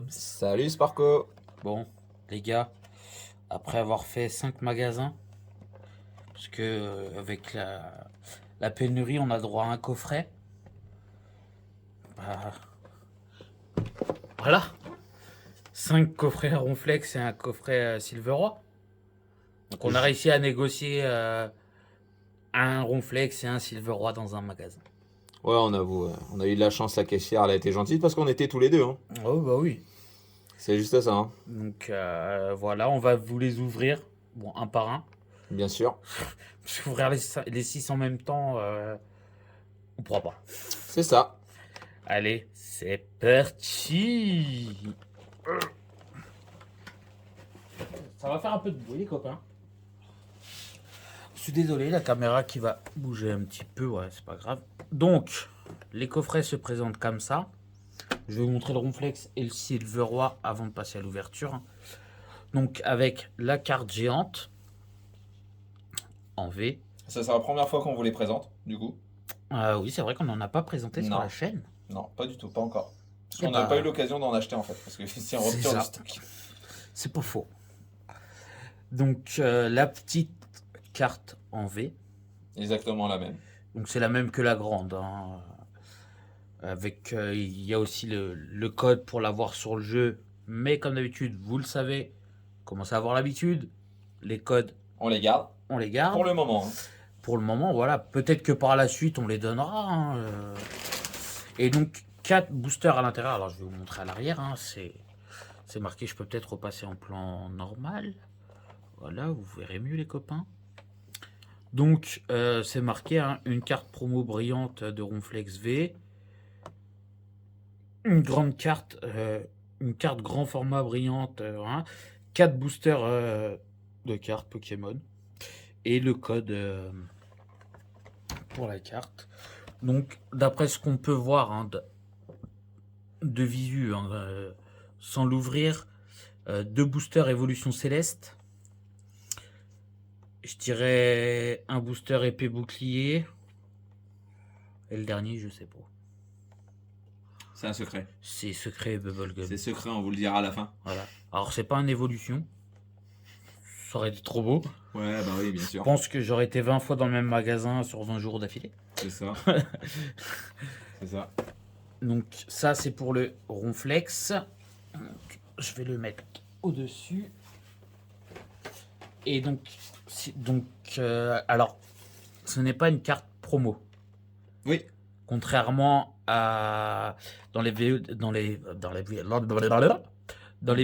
Hobbs. Salut Sparko. Bon, les gars, après avoir fait 5 magasins, parce que avec la pénurie, on a droit à un coffret. Bah, voilà, 5 coffrets Ronflex et un coffret Silveroi. Donc on a réussi à négocier un Ronflex et un Silveroi dans un magasin. Ouais, on avoue, on a eu de la chance, la caissière, elle a été gentille parce qu'on était tous les deux. Hein. Oh bah oui. C'est juste ça, hein. Donc voilà, on va vous les ouvrir, bon, un par un. Bien sûr. Parce qu'ouvrir les 6 en même temps, on pourra pas. C'est ça. Allez, c'est parti. Ça va faire un peu de bruit, les copains. Je suis désolé, la caméra qui va bouger un petit peu, ouais, c'est pas grave. Donc, les coffrets se présentent comme ça. Je vais vous montrer le Ronflex et le Silveroi avant de passer à l'ouverture. Donc, avec la carte géante en V. Ça, c'est la première fois qu'on vous les présente, du coup. Oui, c'est vrai qu'on n'en a pas présenté sur Non. la chaîne. Non, pas du tout, pas encore. Parce Eh qu'on n'avait bah, pas eu l'occasion d'en acheter en fait, parce que c'est en c'est rupture ça. de stock. C'est pas faux. Donc, la petite carte en V. Exactement la même. Donc, c'est la même que la grande, hein. Avec, il y a aussi le code pour l'avoir sur le jeu. Mais comme d'habitude, vous le savez, commencez à avoir l'habitude. Les codes, On les garde. on les garde. Pour le moment. Hein. Pour le moment, voilà. Peut-être que par la suite, on les donnera, hein. Et donc, 4 boosters à l'intérieur. Alors, je vais vous montrer à l'arrière, hein. C'est marqué, je peux peut-être repasser en plan normal. Voilà, vous verrez mieux, les copains. Donc, c'est marqué, hein, une carte promo brillante de Ronflex V. Une grande carte, une carte grand format brillante, hein, 4 boosters de cartes Pokémon et le code pour la carte. Donc, d'après ce qu'on peut voir, hein, de visu, hein, sans l'ouvrir, 2 boosters évolution céleste. Je dirais un booster épée bouclier. Et le dernier, je sais pas. C'est un secret. C'est secret Bubblegum. C'est secret, on vous le dira à la fin. Voilà. Alors, c'est pas une évolution. Ça aurait été trop beau. Ouais, bah oui, bien Je sûr. pense que j'aurais été 20 fois dans le même magasin sur 20 jours d'affilée. C'est ça. C'est ça. Donc, ça, c'est pour le Ronflex. Donc, je vais le mettre au-dessus. Et donc, alors, ce n'est pas une carte promo. Oui. Contrairement à dans les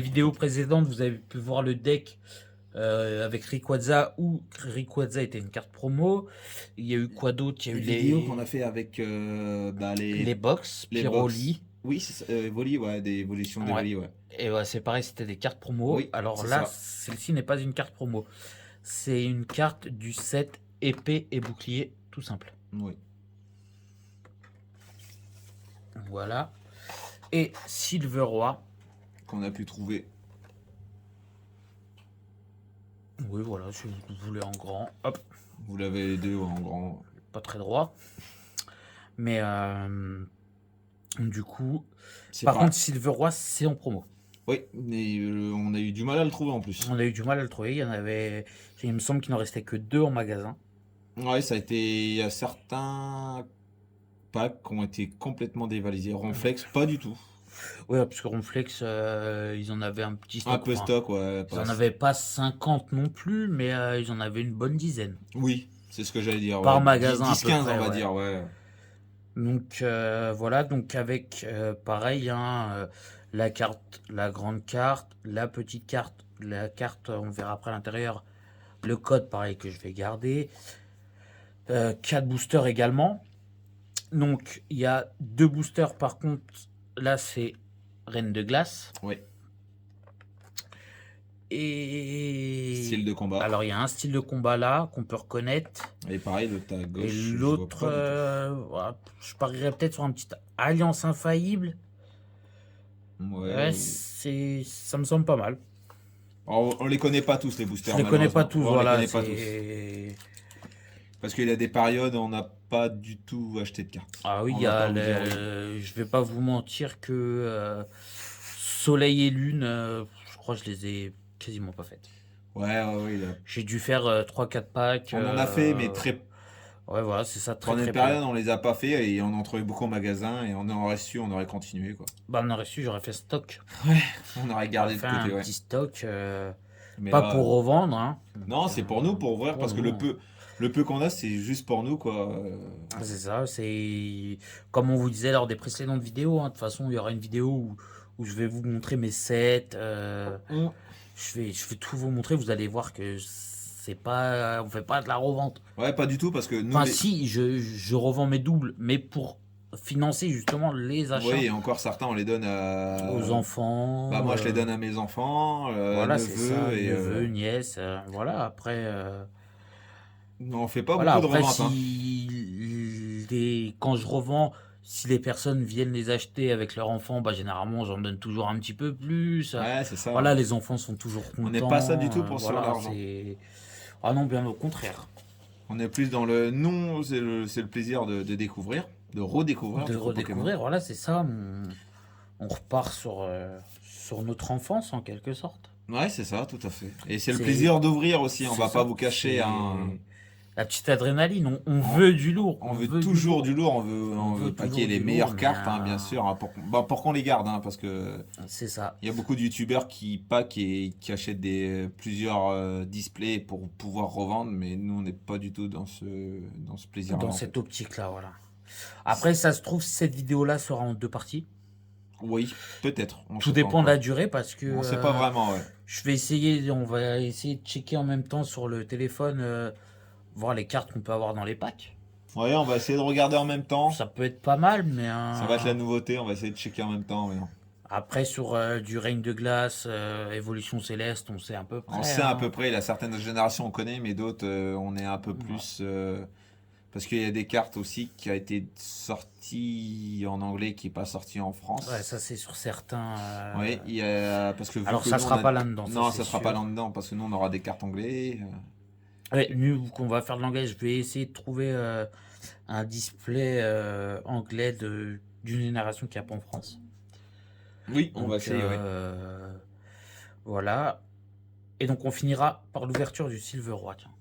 vidéos précédentes, vous avez pu voir le deck avec Rayquaza, où Rayquaza était une carte promo. Il y a eu quoi d'autre? Il y a eu les vidéos qu'on a fait avec les box, les Pyroli. box. Oui, c'est ça, Evoli, ouais, des évolutions d'Evoli, ouais. Et ouais, c'est pareil, c'était des cartes promo. Oui, alors c'est là, ça. celle-ci n'est pas une carte promo. C'est une carte du set épée et bouclier, tout simple. Oui. Voilà. Et Silveroi. Qu'on a pu trouver. Oui, voilà, si vous voulez en grand. Hop, Vous l'avez les deux en grand. pas très droit. Mais du coup, par contre, Silveroi, c'est en promo. Oui, mais on a eu du mal à le trouver en plus. On a eu du mal à le trouver. Il me semble qu'il n'en restait que 2 en magasin. Ouais, ça a été. Il y a certains packs qui ont été complètement dévalisés. Ronflex, pas du tout. Ouais, parce que Ronflex, ils en avaient un petit stock. Un peu stock, ouais. Ils en avaient pas 50 non plus, mais ils en avaient une bonne dizaine. Oui, c'est ce que j'allais dire. Par ouais. magasin, 10-15, à peu près, on va ouais. dire, ouais. Donc voilà, donc avec pareil, hein, la carte, la grande carte, la petite carte, la carte, on verra après à l'intérieur, le code pareil que je vais garder, 4 boosters également. Donc il y a 2 boosters par contre, là c'est Reine de Glace. Oui. Et Style de combat. alors il y a un style de combat là qu'on peut reconnaître. Et pareil, l'autre à gauche. Et l'autre, je parierais peut-être sur un petit Alliance Infaillible. Ouais, ça me semble pas mal. On les connaît pas tous, les boosters. Je les connais pas tous, voilà. Les connaît pas tous. Parce qu'il y a des périodes où on n'a pas du tout acheté de cartes. Ah oui, je vais pas vous mentir que Soleil et Lune, je crois que je les ai quasiment pas faites. Ouais. J'ai dû faire 3-4 packs. On en a fait, mais très. Ouais, voilà, c'est ça, très Pendant une très peu. période, on les a pas fait et on en trouvait beaucoup au magasin et on en aurait su, on aurait continué quoi. Bah, on aurait su, j'aurais fait stock. On aurait J'aurais gardé de fait côté, un ouais. petit stock, Mais pas là, pour revendre, hein. non, c'est pour nous, pour ouvrir, pour parce que nous. le peu qu'on a, c'est juste pour nous quoi. C'est ça, c'est comme on vous disait lors des précédentes vidéos, hein. De toute façon, il y aura une vidéo où je vais vous montrer mes sets. Mm. Je vais tout vous montrer. Vous allez voir que c'est pas, on fait pas de la revente. Ouais, pas du tout, parce que nous, Enfin, si, je revends mes doubles, mais pour financer justement les achats oui, et encore certains, on les donne aux enfants. Bah, moi, je les donne à mes enfants, Voilà, c'est ça, neveux, et neveux, nièces. Voilà, après. on fait pas Voilà, beaucoup de après, reventes, hein. quand je revends, si les personnes viennent les acheter avec leur enfant, bah, généralement, j'en donne toujours un petit peu plus. Ouais, c'est ça. Voilà, les enfants sont toujours contents. On n'est pas ça du tout pour sur voilà, l'argent. Ah non, bien au contraire. On est plus dans le non, c'est le plaisir de découvrir, de redécouvrir. De du coup, redécouvrir, Pokémon. voilà, c'est ça. On repart sur notre enfance, en quelque sorte. Ouais, c'est ça, tout à fait. Et c'est le C'est- plaisir d'ouvrir aussi, on C'est va ça, pas vous cacher, c'est hein. la petite adrénaline, on veut du lourd. On veut toujours du lourd, on On veut veut paquer toujours les du meilleures lourd, cartes, mais, hein, bien sûr, hein, pour qu'on les garde, hein, parce que C'est ça. il y a beaucoup de youtubeurs qui packent et qui achètent plusieurs displays pour pouvoir revendre, mais nous on n'est pas du tout dans ce plaisir-là. Dans en cette fait. optique-là, voilà. Après, ça se trouve, cette vidéo-là sera en 2 parties. Oui, peut-être. On Tout sait pas dépend de la encore. durée parce que On sait pas vraiment, ouais. on va essayer de checker en même temps sur le téléphone, voir les cartes qu'on peut avoir dans les packs. Ouais, on va essayer de regarder en même temps. Ça peut être pas mal, mais Ça va être la nouveauté, on va essayer de checker en même temps. Mais après, sur du règne de glace, évolution céleste, on sait à peu près. on sait à hein. peu près, il y a certaines générations on connaît, mais d'autres on est un peu plus. Parce qu'il y a des cartes aussi qui a été sorties en anglais, qui n'est pas sortie en France. Ouais, ça c'est sur certains. Oui, il y a, parce que vu Alors que ça nous, sera on a- pas là-dedans. Non, c'est ça sera sûr. pas là-dedans, parce que nous on aura des cartes anglais. Ouais, nous, qu'on va faire de l'anglais, je vais essayer de trouver un display anglais d'une génération qui a pas en France. Oui, on va Donc, essayer, oui. voilà. Et donc on finira par l'ouverture du Silver Roi. Tiens.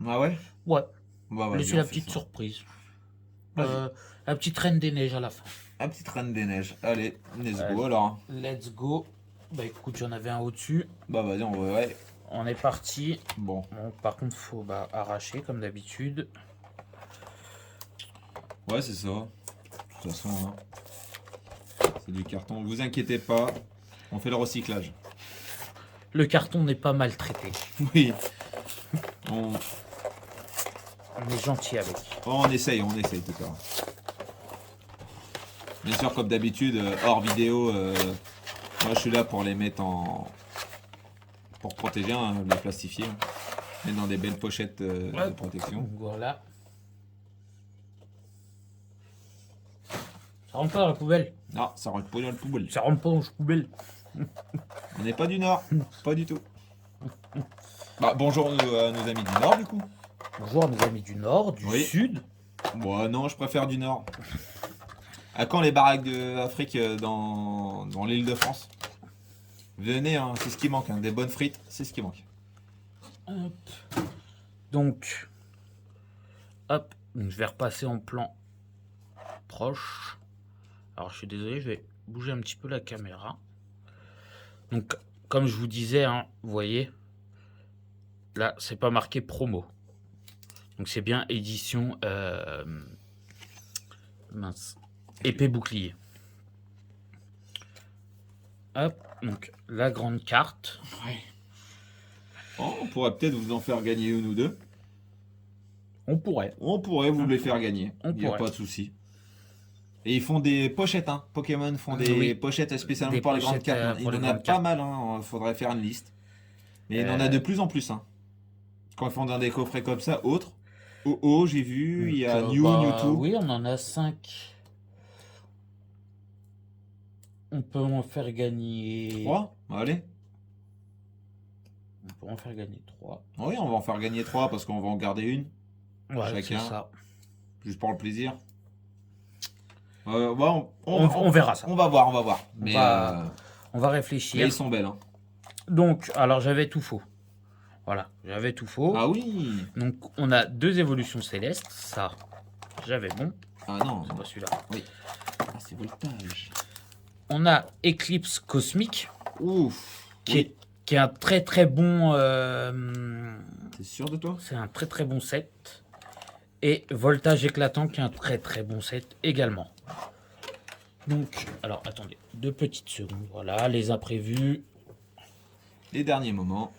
Ah ouais? Ouais, Bah, vas-y, laissez on la fait petite ça. surprise. Vas-y. La petite reine des neiges à la fin. La petite reine des neiges. Allez, let's Allez. go alors. Let's go. Bah écoute, j'en avais un au-dessus. Bah vas-y, on va. Ouais. On est parti. Bon. Bon, par contre, faut arracher comme d'habitude. Ouais, c'est ça. De toute façon, hein, c'est du carton. Vous inquiétez pas, on fait le recyclage. Le carton n'est pas maltraité. Oui. On, On est gentil avec. on essaye tout à l'heure. Bien sûr, comme d'habitude, hors vidéo, moi je suis là pour les mettre pour protéger, hein, les plastifier. Mettre dans des belles pochettes de Ouais. protection. Donc, voilà. Ça rentre pas dans la poubelle. Non, ça rentre pas dans le poubelle. Ça rentre pas dans la poubelle. On n'est pas du Nord, pas du tout. Bah, bonjour à nos amis du Nord, du coup. Bonjour à nos amis du Nord, du Oui. Sud. Bon, non, je préfère du Nord. À quand les baraques d'Afrique dans l'île de France? Venez, hein, c'est ce qui manque, hein, des bonnes frites, c'est ce qui manque. Hop. Donc, hop, donc je vais repasser en plan proche. Alors, je suis désolé, je vais bouger un petit peu la caméra. Donc, comme je vous disais, hein, vous voyez, là, c'est pas marqué promo. Donc, c'est bien édition mince, épée bouclier. Hop, donc la grande carte. Ouais. Oh, on pourrait peut-être vous en faire gagner une ou deux. On pourrait. On pourrait vous les faire gagner, On il n'y a pourrait. pas de souci. Et ils font des pochettes, hein. Pokémon font des Oui. pochettes spécialement Des pour les grandes pochettes, cartes. pour Il les en a grandes pas cartes. mal, hein. Il faudrait faire une liste. Mais il en a de plus en plus, hein. Quand ils font dans des coffrets comme ça, autres. Oh, j'ai vu, il y a Donc, Mewtwo. oui, on en a 5. On peut en faire gagner. 3, allez. On peut en faire gagner 3. Oui, on va en faire gagner 3 parce qu'on va en garder une, Ouais, Chacun. c'est ça. juste pour le plaisir. Ouais, On verra ça. On va voir. Mais va- On va Mais réfléchir. ils sont belles. Hein. Donc, alors j'avais tout faux. Voilà, j'avais tout faux. Ah oui. Donc, on a 2 évolutions célestes. Ça, j'avais bon. Ah non. C'est pas celui-là. Oui. Ah, c'est voltage. On a Éclipse cosmique, Ouf. qui, Oui. est, qui est un très très bon. T'es sûr de toi? C'est un très très bon set. Et Voltage éclatant, qui est un très très bon set également. Donc, alors attendez, 2 petites secondes. Voilà, les imprévus. Les derniers moments.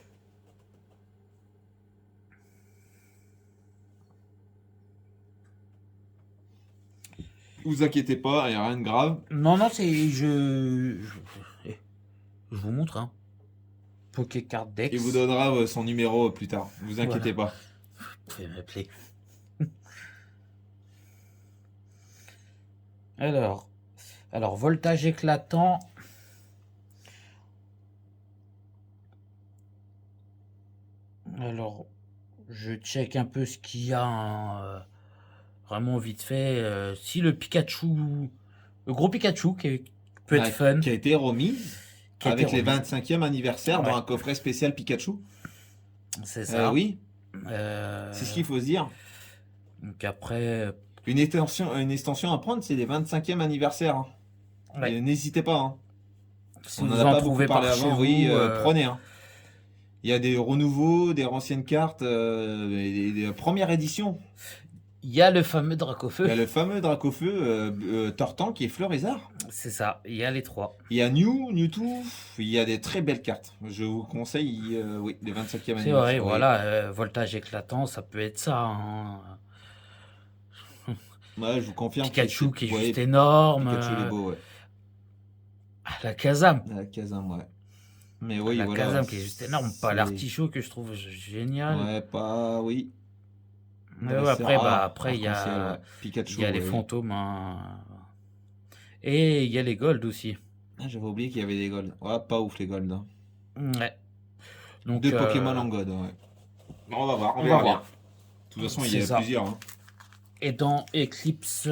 Vous inquiétez pas, il n'y a rien de grave. Non, non, c'est. Je vous montre, hein. Pokécard Dex. Il vous donnera son numéro plus tard. Vous inquiétez pas. Vous pouvez m'appeler. Alors, voltage éclatant. Alors, je check un peu ce qu'il y a, hein, vraiment vite fait. Si le Pikachu, le gros Pikachu qui peut être fun, Qui a été remis qui a été avec les remis. 25e anniversaire Ouais. dans un coffret spécial Pikachu. C'est ça. Oui, Euh, c'est ce qu'il faut se dire. Donc après, Une extension à prendre, c'est les 25e anniversaire. Hein. ouais. Et n'hésitez pas. Hein. Si On vous n'en a en pas beaucoup trouvez parlé par chez avant. vous, Oui, prenez. Hein. Il y a des renouveaux, des anciennes cartes, des premières éditions. il y a le fameux Il y Dracofeu. a le fameux Dracofeu Tortan qui est Fleurizard. C'est ça, il y a les 3. Il y a Mewtwo. Il y a des très belles cartes. Je vous conseille, oui, les 25e C'est anniversaire. vrai, oui. voilà, voltage éclatant, ça peut être ça, hein. Ouais, je vous confirme. Pikachu qui est ouais, juste énorme. Pikachu il est beau, ouais. La Kazam. La Kazam, ouais. Mais oui, La voilà. Kazam qui est juste énorme. Pas c'est- l'artichaut que je trouve génial. Ouais, pas. Oui. Mais Ouais, ouais, c'est après, rare, après il y arc-en-ciel, a, ouais. Pikachu. il y a les ouais. fantômes, hein. Et il y a les Gold aussi. Ah, j'avais oublié qu'il y avait des golds. Ouais, pas ouf les golds. Hein. Ouais. Donc, Deux Pokémon en god, ouais. Bon, on va voir, on on verra va bien. voir. De toute façon, il C'est y a ça. plusieurs. Hein. Et dans Eclipse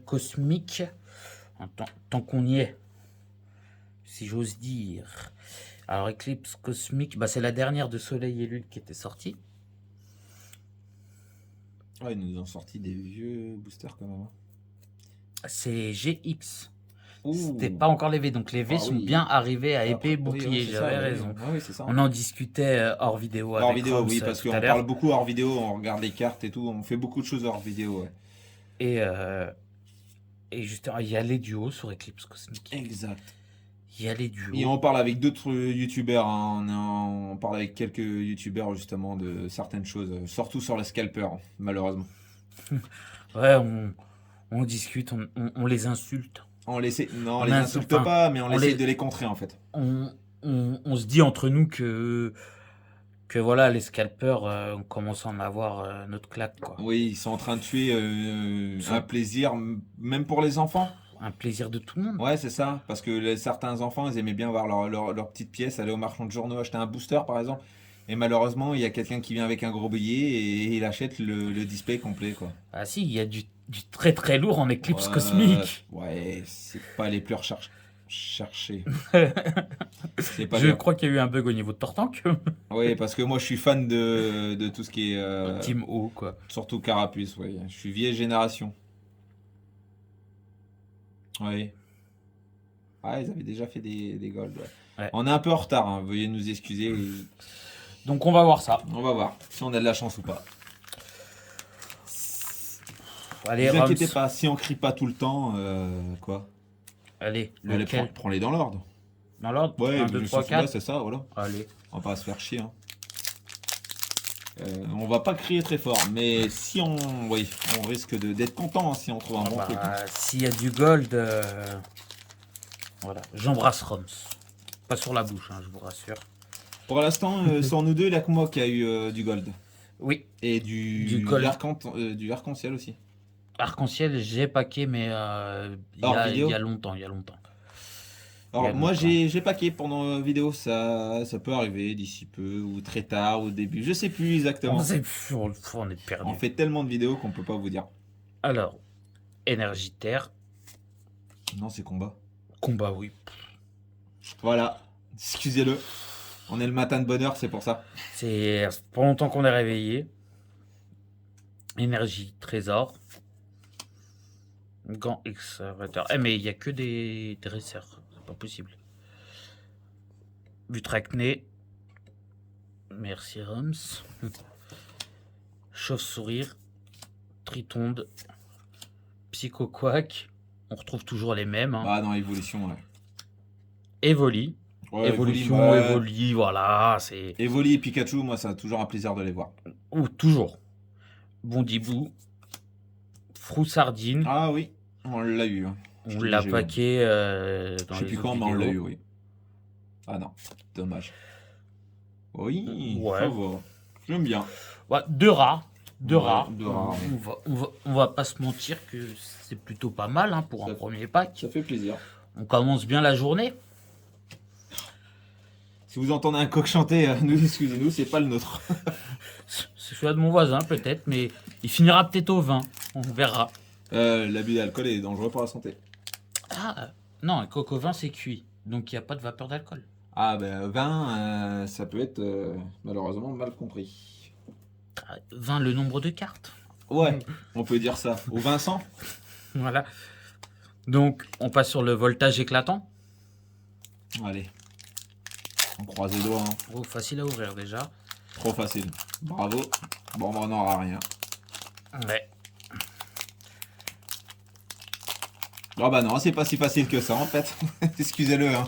cosmique, tant qu'on y est, si j'ose dire. Alors, Eclipse cosmique, bah, c'est la dernière de Soleil et Lune qui était sortie. Ouais, ils nous ont sorti des vieux boosters quand même. Hein. C'est GX. Ouh. C'était pas encore les V, donc les V Ah sont oui. bien arrivés à épée, Oui, bouclier, oui, c'est j'avais ça, oui, raison. oui. Ah oui, c'est ça. On en discutait hors vidéo Hors avec vidéo, Roms, oui, parce tout qu'on à l'heure. parle beaucoup hors vidéo, on regarde les cartes et tout, on fait beaucoup de choses hors vidéo, ouais. Et justement, il y a les duos sur Eclipse Cosmique. Exact. Il y a les duos. Et on parle avec d'autres youtubeurs, hein. On parle avec quelques youtubeurs justement de certaines choses, surtout sur les scalpers, malheureusement. Ouais, on discute, on les insulte. Non, on les On insulte enfin, pas, mais on on essaie les- de les contrer en fait. On se dit entre nous que voilà, les scalpers, on commence à en avoir notre claque, quoi. Oui, ils sont en train de tuer un plaisir, même pour les enfants. Un plaisir de tout le monde. Ouais, c'est ça, parce que certains enfants, ils aimaient bien voir leur petite pièce, aller au marchand de journaux, acheter un booster par exemple. Et malheureusement, il y a quelqu'un qui vient avec un gros billet et il achète le display complet, quoi. Ah si, il y a du très très lourd en Eclipse Ouais, Cosmique. Ouais, c'est pas les plus cherchés. C'est pas Je bien. crois qu'il y a eu un bug au niveau de Tortank. Oui, parce que moi je suis fan de tout ce qui est. Team O, quoi. Surtout Carapuce, oui. Je suis vieille génération. Oui. Ah, ils avaient déjà fait des golds. Ouais. Ouais. On est un peu en retard, hein, veuillez nous excuser. Donc on va voir ça. On va voir si on a de la chance ou pas. Allez, Ne vous inquiétez Rams. pas, si on crie pas tout le temps, quoi. Allez, Allez, lequel prends-les dans l'ordre. Dans l'ordre Ouais, 1, 2, 3, 4. c'est ça, voilà. Allez. On va pas se faire chier. Hein. On va pas crier très fort, mais si on, oui, on risque d'être content hein, si on trouve un bon truc. S'il y a du gold, voilà. J'embrasse Roms. Pas sur la bouche, hein, je vous rassure. Pour l'instant, sur nous deux, il n'y a que moi qui a eu du gold. Oui. Et Du gold. du arc-en-ciel aussi. Arc-en-ciel, j'ai paqué, mais il y a longtemps. Alors moi j'ai paqué pendant la vidéo, ça peut arriver d'ici peu ou très tard ou au début, je sais plus exactement. On est perdu. On fait tellement de vidéos qu'on peut pas vous dire. Alors, énergie terre, Non, c'est combat. combat, oui. Voilà. Excusez-le. On est le matin de bonne heure, c'est pour ça. C'est pas longtemps qu'on est réveillé. Énergie, trésor. Gant excavateur. Eh, mais il n'y a que des dresseurs. C'est pas possible. Butracné. Merci, Roms. Chauve-sourire. Tritonde. Psychoquack. On retrouve toujours les mêmes. Hein. Ah non, évolution, ouais. Evoli. Ouais, Évolution, ouais. Evoli, voilà. C'est. Evoli et Pikachu, moi, ça a toujours un plaisir de les voir. Ou toujours. Bondibou. Froussardine. Ah oui, on l'a eu. Hein. On l'a paqué dans Je sais les plus autres quand, mais on l'a eu, vidéos. oui. Ah non, dommage. Oui, Ouais. ça va. J'aime bien. Ouais, deux rares. Deux Ouais, rares. deux rares, On va pas se mentir que c'est plutôt pas mal hein, pour Ça un fait- premier pack. Ça fait plaisir. On commence bien la journée. Si vous entendez un coq chanter, nous excusez-nous, c'est pas le nôtre. C'est celui de mon voisin peut-être, mais il finira peut-être au 20. On verra. L'abus d'alcool est dangereux pour la santé. Ah, non, un coq au vin c'est cuit. Donc il n'y a pas de vapeur d'alcool. Ah ben 20, ça peut être malheureusement mal compris. 20 le nombre de cartes. Ouais, on peut dire ça. Au Vincent. Voilà. Donc on passe sur le voltage éclatant. Allez. On croise les doigts. Hein. Oh, facile à ouvrir déjà. Trop facile. Bravo. Bon, on n'aura rien. Ouais. Oh bah non, c'est pas si facile que ça en fait. Excusez-le. Hein.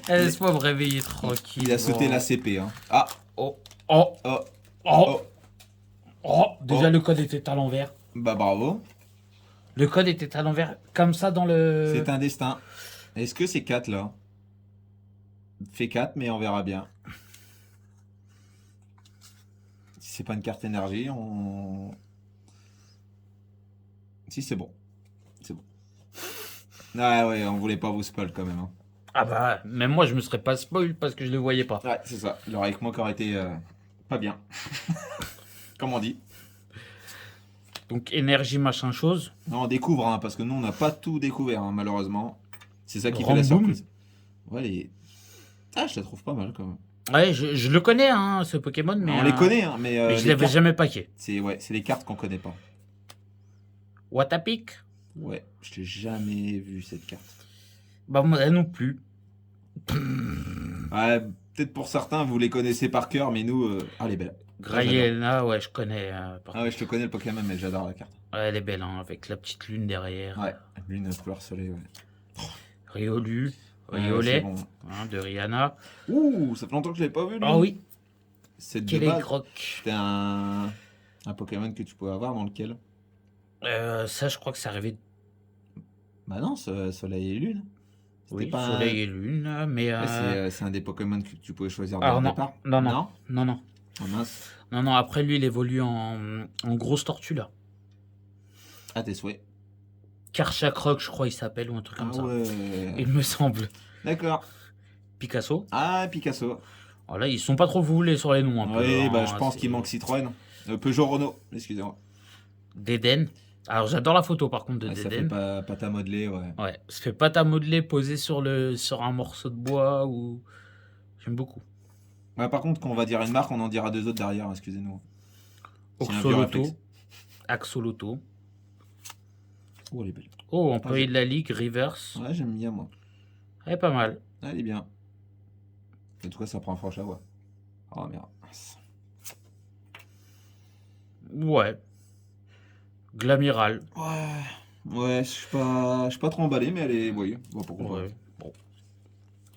Laisse-moi me réveiller tranquille. Il a sauté la CP. Hein. Ah. Oh, oh, Oh. oh, Oh. oh. Déjà Oh. le code était à l'envers. Bah bravo. Le code était à l'envers, comme ça dans le. C'est un destin. Est-ce que c'est 4 là? Fait 4, mais on verra bien. Si c'est pas une carte énergie, on. Si c'est bon. C'est bon. Ah ouais, on voulait pas vous spoil quand même. Hein. Ah bah, même moi je me serais pas spoil parce que je le voyais pas. Ouais, c'est ça. Il aurait avec moi qui aurait été pas bien. Comme on dit. Donc énergie machin chose. Non, on découvre, hein, parce que nous on n'a pas tout découvert, hein, malheureusement. C'est ça qui fait la Ramboum. surprise. Ouais, les. Ah, je la trouve pas mal quand même. Ouais, je le connais hein, ce Pokémon, mais. on les connaît, hein, mais. Mais je les l'avais cartes, jamais paqué. c'est ouais, c'est les cartes qu'on connaît pas. Watapic. Ouais, je t'ai jamais vu cette carte. Bah moi non plus. Ouais, peut-être pour certains, vous les connaissez par cœur, mais nous. Ah, elle est belle. Grayena, ouais, je connais. Ah ouais, je te connais le Pokémon, mais j'adore la carte. Ouais, elle est belle, hein, avec la petite lune derrière. Ouais, lune couleur soleil, ouais. Riolu, Ouais, Riolet, c'est bon. hein, de Rihanna. Ouh, ça fait longtemps que je l'avais pas vu, lui. Ah oui, C'est de quel base. est croc. C'était un Pokémon que tu pouvais avoir dans lequel? Ça, je crois que c'est arrivé. Bah non, soleil et lune. C'était Oui, pas un- soleil et lune, mais. Ouais, c'est un des Pokémon que tu pouvais choisir dès Alors le non, départ. non, non, non, non. Oh, mince. Non, non, après lui, il évolue en grosse tortue là. Ah, tes souhaits. Karchakroc, je crois, il s'appelle, ou un truc comme Ah ça. ouais. Il me semble. D'accord. Picasso. Ah, Picasso. Alors là, ils sont pas trop voulés sur les noms un peu. Oui, hein, bah je pense c'est- qu'il manque Citroën. Peugeot Renault, excusez-moi. Dédenne. Alors j'adore la photo par contre de Ah, ça fait Dédenne. pas pâte à modeler, ouais. Ouais, ça fait pâte à modeler posé sur un morceau de bois ou. J'aime beaucoup. Ouais, par contre, quand on va dire une marque, on en dira deux autres derrière, excusez-nous. C'est un vieux Oxoloto. réflexe. Axoloto. Oh, elle est belle. Oh, Ah, employé de la Ligue, Rivers. Ouais, j'aime bien, moi. Elle est pas mal. Ah, elle est bien. En tout cas, ça prend un franc à voix. Oh merde. Ouais. Glamiral. Ouais. Ouais, je suis pas trop emballé, mais elle est. Oui, bon, pourquoi Ouais. pas.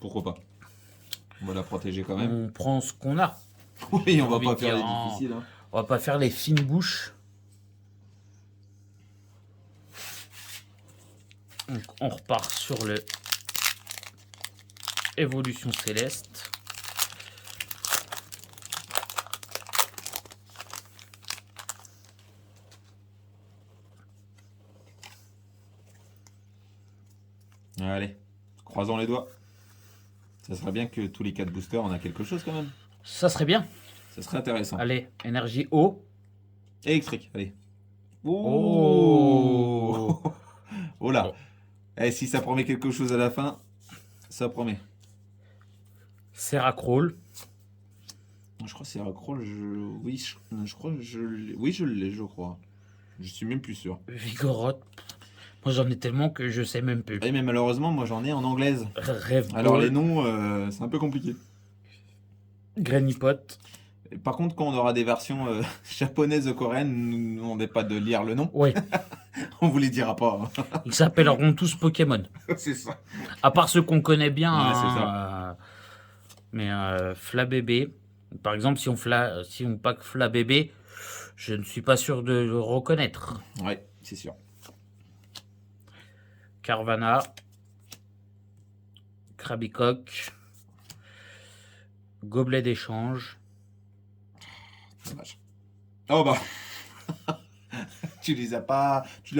Pourquoi pas. On va la protéger quand même. On prend ce qu'on a. Oui, on va envie pas de faire les dire, hein. difficiles. Hein. On va pas faire les fines bouches. Donc on repart sur le Évolution Céleste. Allez, croisons les doigts. Ça serait bien que tous les 4 boosters, on a quelque chose quand même. Ça serait bien. Ça serait intéressant. Allez, énergie eau. Électrique, allez. Oh. Oh là. Eh, si ça promet quelque chose à la fin, Ça promet. Seracrawl. Je crois que c'est Rockroll. Oui, je crois que oui, je l'ai, je crois. Je suis même plus sûr. Vigoroth. Moi, j'en ai tellement que je sais même plus. Oui, mais malheureusement, moi j'en ai en anglaise. Rêve Alors les Ball. noms, c'est un peu compliqué. Granny-Pot. Et par contre, quand on aura des versions japonaises ou coréennes, nous ne demandez pas de lire le nom. Oui, On vous les dira pas. ils s'appelleront tous Pokémon. C'est ça. À part ceux qu'on connaît bien. Ouais, c'est hein, mais Flabébé. Par exemple, si on pack Flabébé, je ne suis pas sûr de le reconnaître. Ouais, c'est sûr. Carvana. Krabicoque. Gobelet d'échange. Dommage. Oh bah. Tu l'as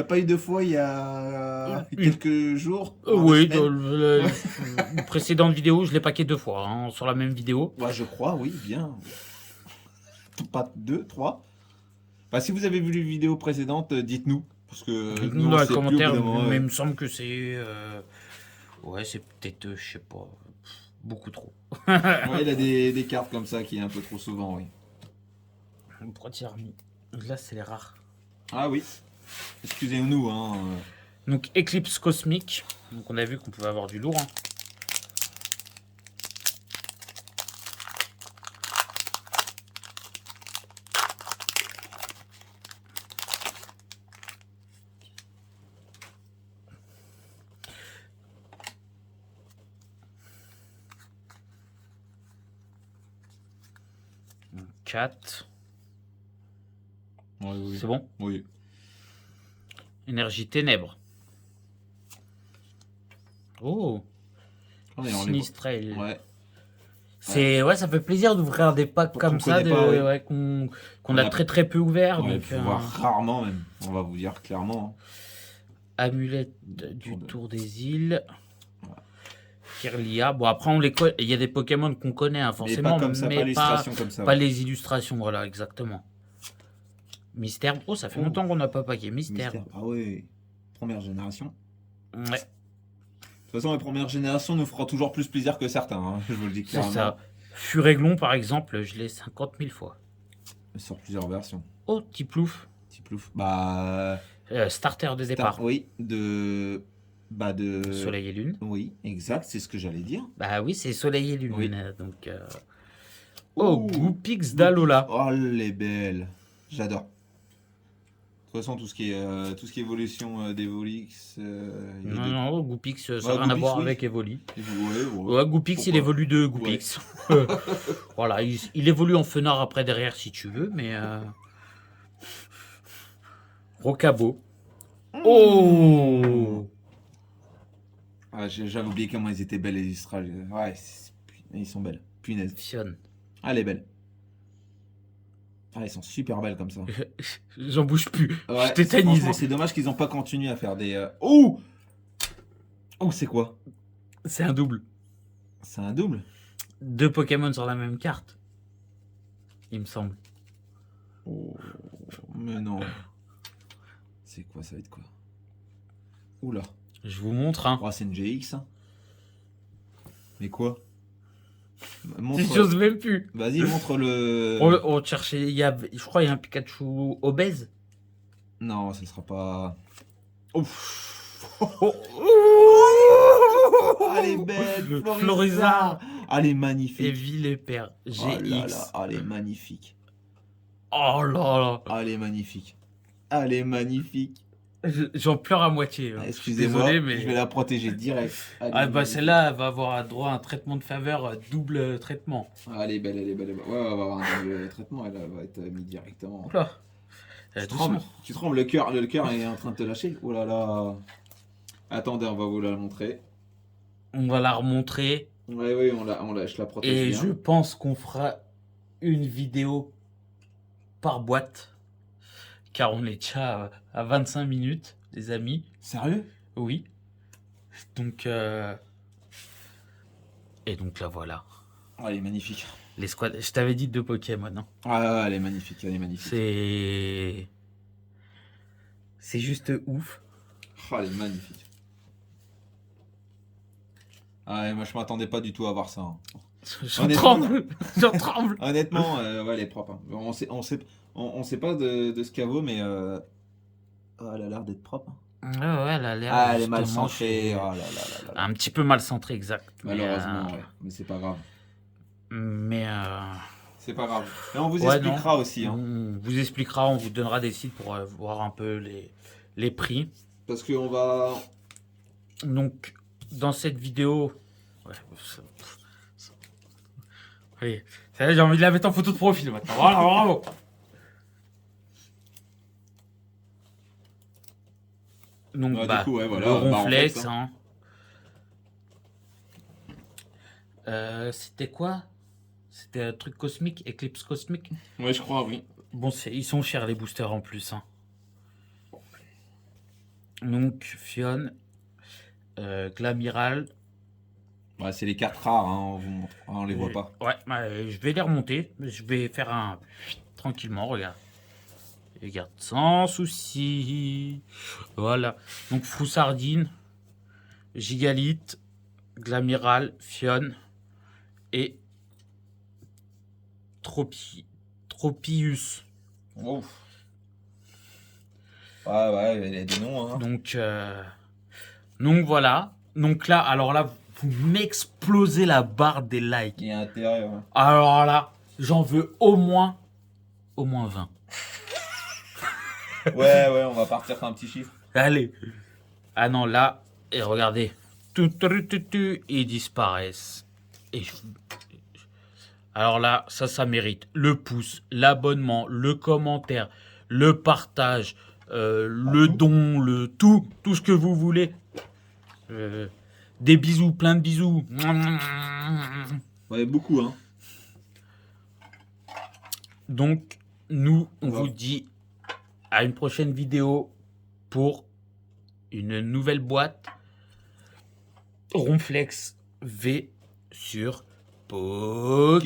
pas eu deux fois il y a quelques jours? Oui, Deux dans semaines. une précédente vidéo, je l'ai packé 2 fois hein, sur la même vidéo. Ouais, je crois, oui, bien. Pas deux, trois. Bah, si vous avez vu les vidéos précédentes, dites-nous. Parce que Dites-nous nous, dans on les sait plus au commentaires, bout d'un moment, mais ouais. il me semble que c'est. Ouais, c'est peut-être, je sais pas, beaucoup trop. Ouais, il a des cartes comme ça qui est un peu trop souvent, oui. Pourquoi tu as remis? Là, c'est les rares. Ah oui. Excusez-nous, hein. Donc, Éclipse Cosmique. Donc, on a vu qu'on pouvait avoir du lourd. Hein. Donc, 4. Oui, oui. C'est bon? Oui. Énergie Ténèbres. Oh, On est en Sinistrel. Ouais. Ouais, ça fait plaisir d'ouvrir des packs comme ça connaît pas, oui. ouais, qu'on On a a- très très peu ouvert. Ouais, donc, faut voir rarement même. On va vous dire clairement. Amulette du de- Tour des îles. Voilà. Kirlia. Bon, après, il y a des Pokémon qu'on connaît, hein, Mais forcément, pas comme ça, mais pas l'illustration comme ça. pas ouais. les illustrations. Voilà, exactement. Mystère. Oh, ça fait Oh. longtemps qu'on n'a pas packé. Mystère. Mystère. Ah oui. Première génération. Ouais, De toute façon, la première génération nous fera toujours plus plaisir que certains. Hein, je vous le dis c'est clairement. ça. Furéglon, par exemple, je l'ai 50 000 fois. Sur plusieurs versions. Oh, Tiplouf. Petit plouf. Bah. Starter de départ. Oui, de. Bah, de. Soleil et Lune. Oui, exact, c'est ce que j'allais dire. Bah oui, c'est Soleil et Lune. Oui. Donc, Oh, Ouh. Goopix d'Alola. Oh, elle est belle. J'adore. De toute façon, tout ce qui est évolution d'Evolix. Non, Goopix, ça n'a Ouais, rien à Goopix, voir oui. avec Evoli. Ouais. Ouais, Goopix, il Pourquoi évolue de Goopix. Voilà, il évolue en Fenard après derrière si tu veux, mais. Rocabo. Oh Ah, j'avais oublié comment ils étaient belles les Israël. Ouais, ils sont belles. Punaise. Fionne. Ah, elle est belle. Ah, elles sont super belles comme ça. J'en bouge plus. Ouais, Je tétanisé. franchement, c'est dommage qu'ils n'ont pas continué à faire des. Oh Oh, c'est quoi? C'est un double. C'est un double? 2 Pokémon sur la même carte. Il me semble. Oh, mais non. C'est quoi? Ça va être quoi? Oula. Je vous montre. Hein. Oh, c'est une GX. Hein. Mais quoi? Je n'ose même plus. Vas-y, montre le. On cherchait. Je crois qu'il y a un Pikachu obèse. Non, ce sera pas. Ouf. Oh. Ah, elle est belle, Florizard. Ah, elle est magnifique. Et Villepère. GX. Oh là là, ah, elle est magnifique. Oh là là. Ah, elle est magnifique. Ah, elle est magnifique. J'en pleure à moitié. Ah, Je suis excusez-moi, désolé, mais. je vais la protéger direct. Elle est Ah bah magnifique. celle-là, elle va avoir droit à un traitement de faveur, double traitement. Ah, elle est belle, elle est belle. Elle est belle. Ouais, on va avoir un double traitement, elle va être mise directement. Oula. Tu Doucement. trembles, tu trembles, le cœur est en train de te lâcher. Oh là là. Attendez, on va vous la montrer. On va la remontrer. Oui, je la protège Et bien. je pense qu'on fera une vidéo par boîte. Car on est déjà à 25 minutes, les amis. Sérieux? Oui. Donc, et donc là, voilà. Oh, elle est magnifique. Les squads. Je t'avais dit 2 Pokémon. Hein. Ah, elle est magnifique, elle est magnifique. C'est juste ouf. Oh, elle est magnifique. Ah, et moi, je m'attendais pas du tout à voir ça, hein. J'en Honnêtement, tremble. J'en tremble. Honnêtement, ouais, elle est propre, hein. On sait pas de ce qu'elle vaut, mais oh, elle a l'air d'être propre, hein. Ouais, ouais, elle a l'air Ah, elle est mal justement centrée. Oh là là là là là. un petit peu mal centré, exact. Malheureusement, ouais. Mais c'est pas grave. Mais C'est pas grave. Et on vous ouais, expliquera aussi, hein. on vous expliquera, on vous donnera des sites pour voir un peu les prix. Parce qu'on va. Donc, dans cette vidéo... Ouais, allez, ça y est, j'ai envie de la mettre en photo de profil maintenant. Voilà, bravo. Donc, Ouais, du coup, ouais, voilà, le bah, Ronflex, Ronflex, hein. C'était quoi? C'était un truc cosmique, éclipse cosmique. Ouais, je crois, oui. Bon, ils sont chers les boosters en plus, hein. Donc, Fion, Glamiral. Ouais, c'est les cartes rares, hein, on vous montre. Ah, on les voit pas. Ouais, je vais les remonter. Je vais faire un... Tranquillement, regarde. Regarde, sans souci. Voilà. Donc, Froussardine, Gigalite, Glamiral, Fion et Tropius. Wow. Ouais, il y a des noms, hein. Donc voilà. Donc là, alors là, vous m'explosez la barre des likes. Il y a intérêt, ouais. Alors là, j'en veux au moins 20. Ouais, on va partir sur un petit chiffre. Allez. Ah non, là, et regardez. Ils disparaissent. Alors là, ça mérite le pouce, l'abonnement, le commentaire, le partage, le don, le tout ce que vous voulez. Des bisous, plein de bisous. Ouais, beaucoup, hein. Donc, nous, on vous dit à une prochaine vidéo pour une nouvelle boîte Ronflex V sur Pokéfou.